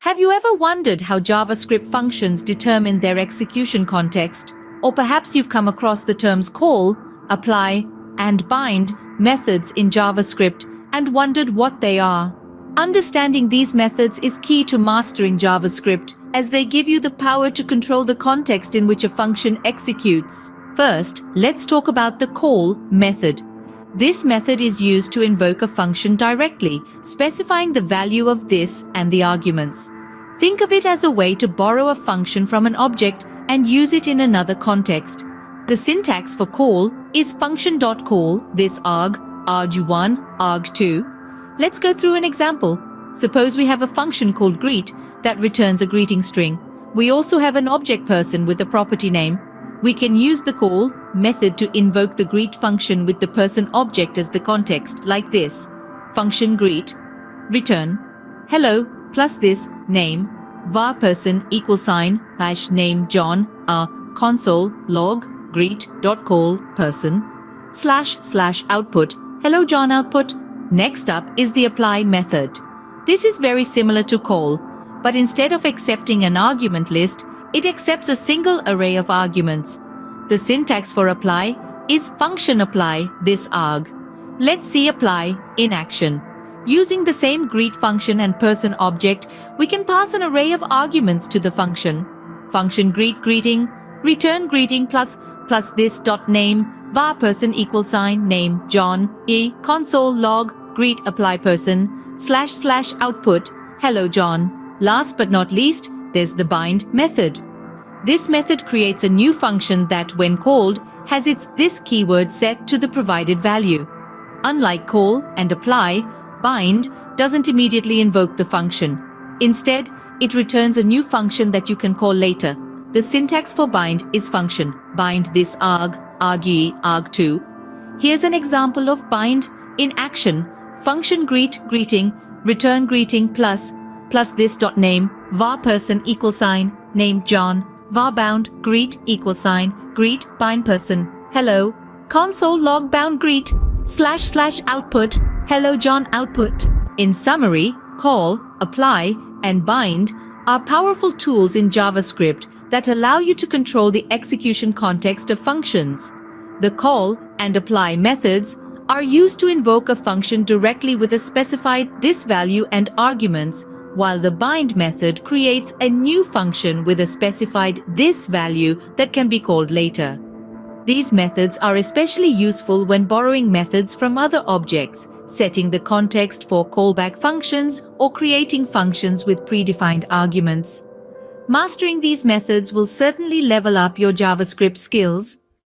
Have you ever wondered how JavaScript functions determine their execution context? Or perhaps you've come across the terms call, apply, and bind methods in JavaScript and wondered what they are. Understanding these methods is key to mastering JavaScript, as they give you the power to control the context in which a function executes. First, let's talk about the call method. This method is used to invoke a function directly, specifying the value of this and the arguments. Think of it as a way to borrow a function from an object and use it in another context. The syntax for call is function.call, thisArg, arg1, arg2. Let's go through an example. Suppose we have a function called greet that returns a greeting string. We also have an object person with a property name. We can use the call method to invoke the greet function with the person object as the context, like this. Function greet, return, hello, plus this, name, var person = name John, console.log, greet.call person, / output, hello John output. Next up is the apply method. This is very similar to call, but instead of accepting an argument list, it accepts a single array of arguments. The syntax for apply is function.apply, thisArg. Let's see apply in action. Using the same greet function and person object, we can pass an array of arguments to the function. Function greet greeting, return greeting plus this.name, var person = name John, console.log, greet apply person, / output, hello John. Last but not least, there's the bind method. This method creates a new function that, when called, has its this keyword set to the provided value. Unlike call and apply, bind doesn't immediately invoke the function. Instead, it returns a new function that you can call later. The syntax for bind is function, bind thisArg, arg2. Here's an example of bind in action. Function greet greeting, return greeting plus this.name, var person = name John, var bound greet = greet bind person, hello, console.log bound greet, / output, hello John output. In summary, call, apply, and bind are powerful tools in JavaScript that allow you to control the execution context of functions. The call and apply methods are used to invoke a function directly with a specified this value and arguments, while the bind method creates a new function with a specified this value that can be called later. These methods are especially useful when borrowing methods from other objects, setting the context for callback functions, or creating functions with predefined arguments. Mastering these methods will certainly level up your JavaScript skills.